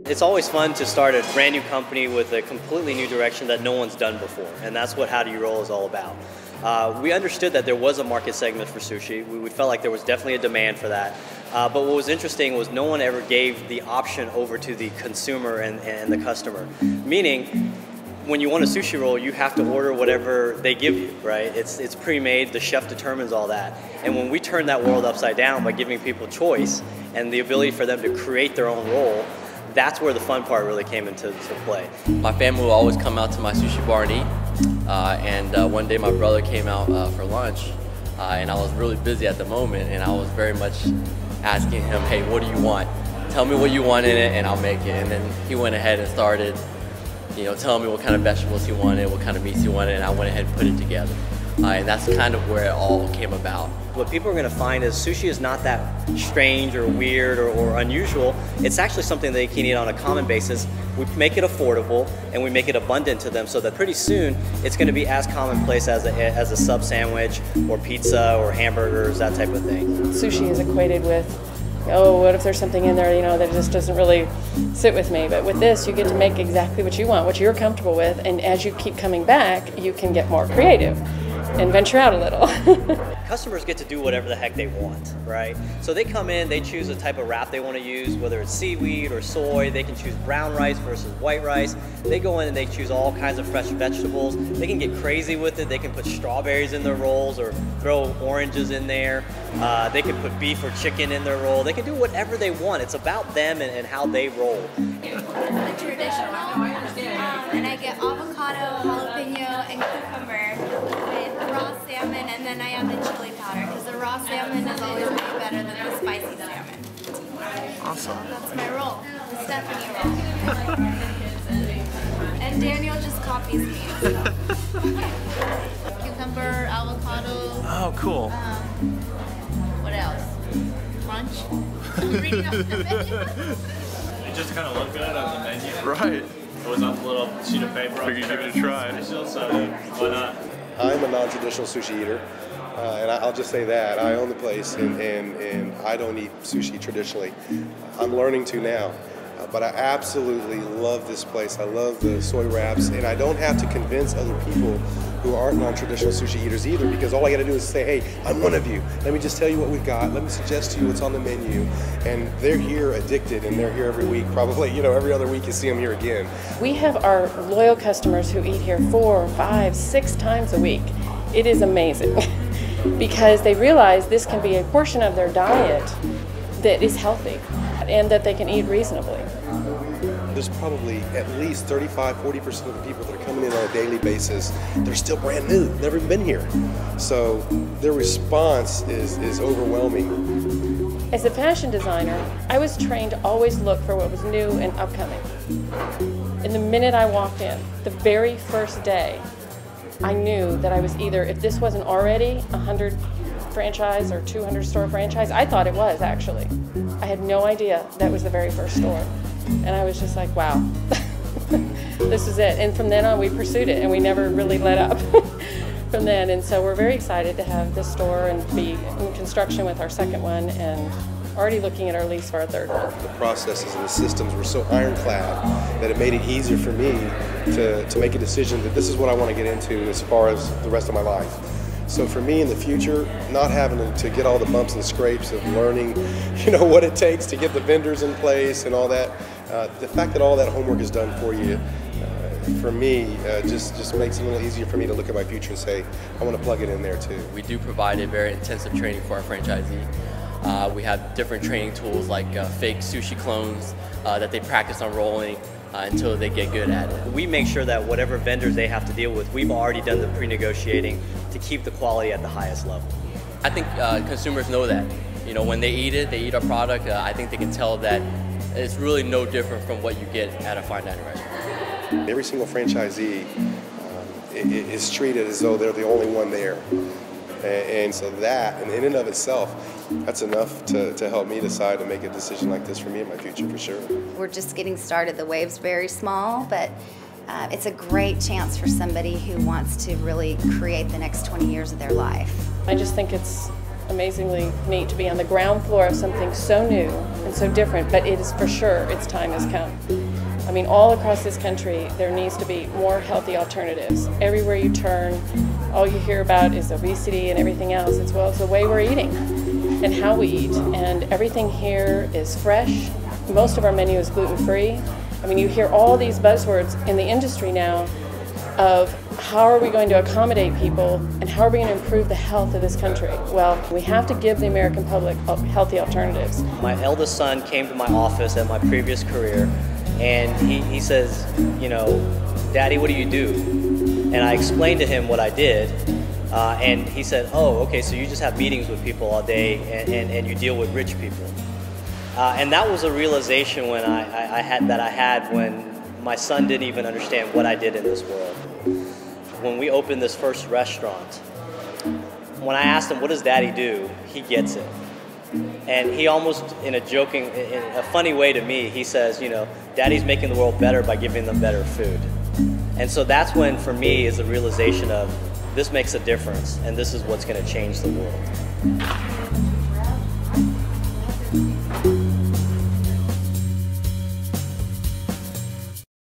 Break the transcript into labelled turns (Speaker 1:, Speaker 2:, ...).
Speaker 1: It's always fun to start a brand new company with a completely new direction that no one's done before, and that's what How Do You Roll is all about. We understood that there was a market segment for sushi. We felt like there was definitely a demand for that. But what was interesting was no one ever gave the option over to the consumer and the customer. Meaning, when you want a sushi roll, you have to order whatever they give you, right? It's pre-made, the chef determines all that. And when we turned that world upside down by giving people choice and the ability for them to create their own roll, that's where the fun part really came into play.
Speaker 2: My family will always come out to my sushi bar and eat. One day my brother came out for lunch, and I was really busy at the moment, and I was very much asking him, hey, what do you want? Tell me what you want in it, and I'll make it. And then he went ahead and started, telling me what kind of vegetables he wanted, what kind of meats he wanted, and I went ahead and put it together. And that's kind of where it all came about.
Speaker 1: What people are going to find is sushi is not that strange or weird or unusual. It's actually something they can eat on a common basis. We make it affordable and we make it abundant to them so that pretty soon it's going to be as commonplace as a sub sandwich or pizza or hamburgers, that type of thing.
Speaker 3: Sushi is equated with, oh, what if there's something in there, that just doesn't really sit with me. But with this, you get to make exactly what you want, what you're comfortable with, and as you keep coming back, you can get more creative and venture out a little.
Speaker 1: Customers get to do whatever the heck they want, right? So they come in, they choose a type of wrap they want to use, whether it's seaweed or soy. They can choose brown rice versus white rice. They go in and they choose all kinds of fresh vegetables. They can get crazy with it. They can put strawberries in their rolls or throw oranges in there. They can put beef or chicken in their roll. They can do whatever they want. It's about them and how they roll.
Speaker 4: The traditional, and I get avocado, jalapeno, and cucumber with raw salmon, and then I add the chili powder because the raw salmon is always way better than the spicy salmon.
Speaker 5: Awesome.
Speaker 4: That's my roll, the Stephanie roll. And Daniel just copies me. Cucumber, avocado.
Speaker 5: Oh, cool.
Speaker 4: What else? Crunch. I'm reading off the menu.
Speaker 6: It just kind of looked good on the menu.
Speaker 5: Right.
Speaker 6: It was on a little sheet of paper.
Speaker 5: Figured you'd give it a try.
Speaker 6: Special, so why not?
Speaker 7: I'm a non-traditional sushi eater, and I'll just say that. I own the place, and I don't eat sushi traditionally. I'm learning to now, but I absolutely love this place. I love the soy wraps, and I don't have to convince other people who aren't non-traditional sushi eaters either, because all I got to do is say, hey, I'm one of you. Let me just tell you what we've got. Let me suggest to you what's on the menu. And they're here addicted, and they're here every week. Probably, every other week you see them here again.
Speaker 3: We have our loyal customers who eat here 4, 5, 6 times a week. It is amazing because they realize this can be a portion of their diet that is healthy and that they can eat reasonably.
Speaker 7: There's probably at least 35–40% of the people that are coming in on a daily basis, they're still brand new, never even been here. So their response is overwhelming.
Speaker 3: As a fashion designer, I was trained to always look for what was new and upcoming. And the minute I walked in, the very first day, I knew that I was either, if this wasn't already 100 franchise or 200 store franchise, I thought it was actually. I had no idea that was the very first store. And I was just like, wow, this is it. And from then on, we pursued it, and we never really let up from then. And so we're very excited to have this store and be in construction with our second one and already looking at our lease for our third one.
Speaker 7: The processes and the systems were so ironclad that it made it easier for me to make a decision that this is what I want to get into as far as the rest of my life. So for me in the future, not having to get all the bumps and scrapes of learning, what it takes to get the vendors in place and all that, the fact that all that homework is done for you, for me, just makes it a little easier for me to look at my future and say, I want to plug it in there too.
Speaker 2: We do provide a very intensive training for our franchisee. We have different training tools like fake sushi clones that they practice on rolling until they get good at it.
Speaker 1: We make sure that whatever vendors they have to deal with, we've already done the pre-negotiating to keep the quality at the highest level.
Speaker 2: I think consumers know that. When they eat our product, I think they can tell that it's really no different from what you get at a fine dining restaurant.
Speaker 7: Every single franchisee is treated as though they're the only one there. And so that, in and of itself, that's enough to help me decide to make a decision like this for me in my future, for sure.
Speaker 8: We're just getting started. The wave's very small, but it's a great chance for somebody who wants to really create the next 20 years of their life.
Speaker 3: I just think it's amazingly neat to be on the ground floor of something so new and so different, but it is for sure its time has come. I mean, all across this country, there needs to be more healthy alternatives. Everywhere you turn, all you hear about is obesity and everything else. It's, well, it's the way we're eating and how we eat, and everything here is fresh. Most of our menu is gluten-free. I mean, you hear all these buzzwords in the industry now of how are we going to accommodate people and how are we going to improve the health of this country? Well, we have to give the American public healthy alternatives.
Speaker 1: My eldest son came to my office at my previous career, and he says, you know, Daddy, what do you do? And I explained to him what I did, and he said, oh, okay, so you just have meetings with people all day and you deal with rich people. And that was a realization when I had when my son didn't even understand what I did in this world. When we opened this first restaurant, when I asked him, what does Daddy do? He gets it. And he almost, in a funny way to me, he says, you know, Daddy's making the world better by giving them better food. And so that's when, for me, is the realization of this makes a difference, and this is what's going to change the world.